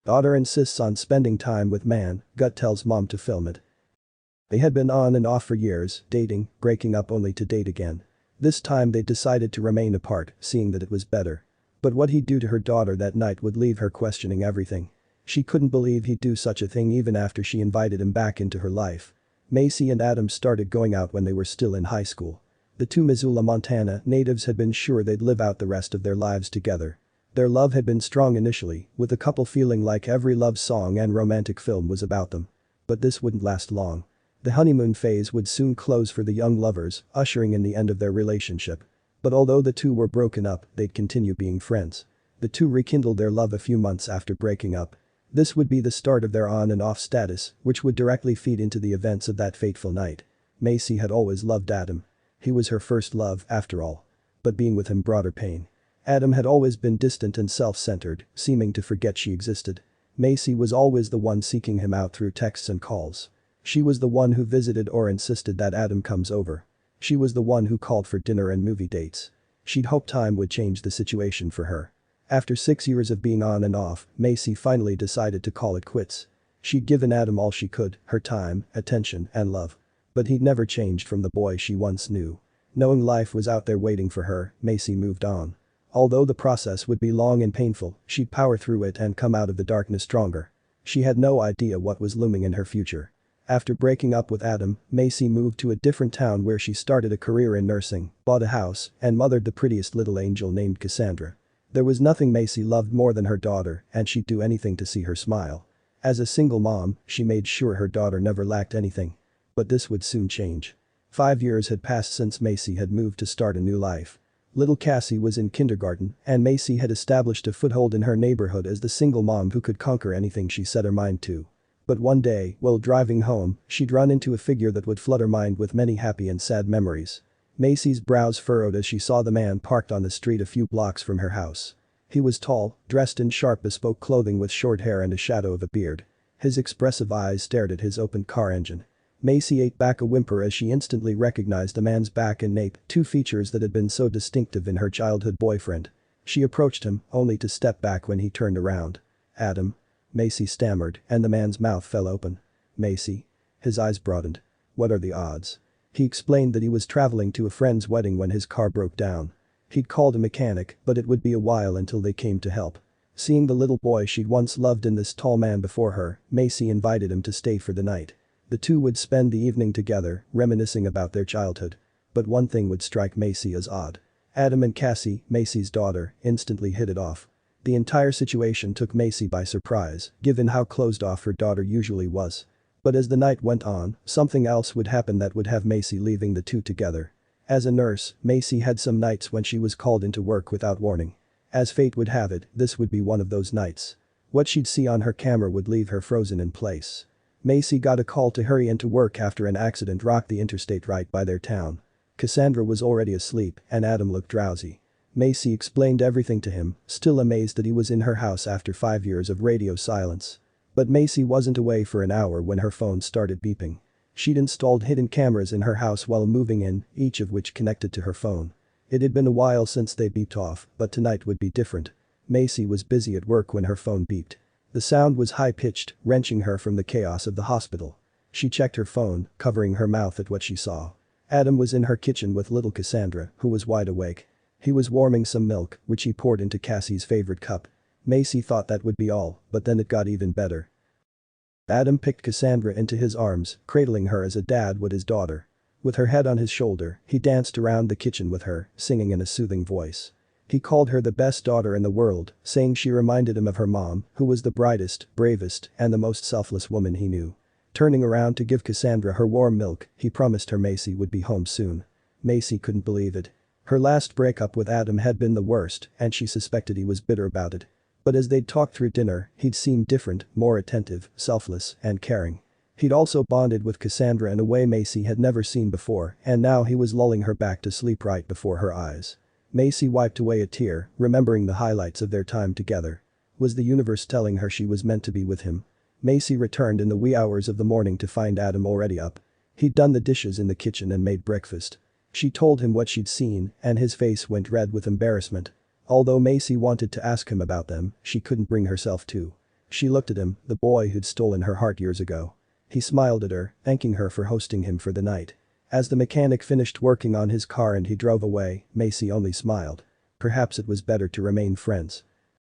Daughter insists on spending time with man, gut tells mom to film it. They had been on and off for years, dating, breaking up only to date again. This time they decided to remain apart, seeing that it was better. But what he'd do to her daughter that night would leave her questioning everything. She couldn't believe he'd do such a thing even after she invited him back into her life. Macy and Adam started going out when they were still in high school. The two Missoula, Montana natives had been sure they'd live out the rest of their lives together. Their love had been strong initially, with the couple feeling like every love song and romantic film was about them. But this wouldn't last long. The honeymoon phase would soon close for the young lovers, ushering in the end of their relationship. But although the two were broken up, they'd continue being friends. The two rekindled their love a few months after breaking up. This would be the start of their on and off status, which would directly feed into the events of that fateful night. Macy had always loved Adam. He was her first love, after all. But being with him brought her pain. Adam had always been distant and self-centered, seeming to forget she existed. Macy was always the one seeking him out through texts and calls. She was the one who visited or insisted that Adam comes over. She was the one who called for dinner and movie dates. She'd hoped time would change the situation for her. After 6 years of being on and off, Macy finally decided to call it quits. She'd given Adam all she could, her time, attention, and love. But he'd never changed from the boy she once knew. Knowing life was out there waiting for her, Macy moved on. Although the process would be long and painful, she'd power through it and come out of the darkness stronger. She had no idea what was looming in her future. After breaking up with Adam, Macy moved to a different town where she started a career in nursing, bought a house, and mothered the prettiest little angel named Cassandra. There was nothing Macy loved more than her daughter, and she'd do anything to see her smile. As a single mom, she made sure her daughter never lacked anything. But this would soon change. 5 years had passed since Macy had moved to start a new life. Little Cassie was in kindergarten, and Macy had established a foothold in her neighborhood as the single mom who could conquer anything she set her mind to. But one day, while driving home, she'd run into a figure that would flood her mind with many happy and sad memories. Macy's brows furrowed as she saw the man parked on the street a few blocks from her house. He was tall, dressed in sharp bespoke clothing with short hair and a shadow of a beard. His expressive eyes stared at his open car engine. Macy ate back a whimper as she instantly recognized the man's back and nape, two features that had been so distinctive in her childhood boyfriend. She approached him, only to step back when he turned around. "Adam?" Macy stammered, and the man's mouth fell open. "Macy?" His eyes broadened. "What are the odds?" He explained that he was traveling to a friend's wedding when his car broke down. He'd called a mechanic, but it would be a while until they came to help. Seeing the little boy she'd once loved in this tall man before her, Macy invited him to stay for the night. The two would spend the evening together, reminiscing about their childhood. But one thing would strike Macy as odd. Adam and Cassie, Macy's daughter, instantly hit it off. The entire situation took Macy by surprise, given how closed off her daughter usually was. But as the night went on, something else would happen that would have Macy leaving the two together. As a nurse, Macy had some nights when she was called into work without warning. As fate would have it, this would be one of those nights. What she'd see on her camera would leave her frozen in place. Macy got a call to hurry into work after an accident rocked the interstate right by their town. Cassandra was already asleep, and Adam looked drowsy. Macy explained everything to him, still amazed that he was in her house after 5 years of radio silence. But Macy wasn't away for an hour when her phone started beeping. She'd installed hidden cameras in her house while moving in, each of which connected to her phone. It had been a while since they beeped off, but tonight would be different. Macy was busy at work when her phone beeped. The sound was high-pitched, wrenching her from the chaos of the hospital. She checked her phone, covering her mouth at what she saw. Adam was in her kitchen with little Cassandra, who was wide awake. He was warming some milk, which he poured into Cassie's favorite cup. Macy thought that would be all, but then it got even better. Adam picked Cassandra into his arms, cradling her as a dad would his daughter. With her head on his shoulder, he danced around the kitchen with her, singing in a soothing voice. He called her the best daughter in the world, saying she reminded him of her mom, who was the brightest, bravest, and the most selfless woman he knew. Turning around to give Cassandra her warm milk, he promised her Macy would be home soon. Macy couldn't believe it. Her last breakup with Adam had been the worst, and she suspected he was bitter about it. But as they'd talked through dinner, he'd seemed different, more attentive, selfless, and caring. He'd also bonded with Cassandra in a way Macy had never seen before, and now he was lulling her back to sleep right before her eyes. Macy wiped away a tear, remembering the highlights of their time together. Was the universe telling her she was meant to be with him? Macy returned in the wee hours of the morning to find Adam already up. He'd done the dishes in the kitchen and made breakfast. She told him what she'd seen, and his face went red with embarrassment. Although Macy wanted to ask him about them, she couldn't bring herself to. She looked at him, the boy who'd stolen her heart years ago. He smiled at her, thanking her for hosting him for the night. As the mechanic finished working on his car and he drove away, Macy only smiled. Perhaps it was better to remain friends.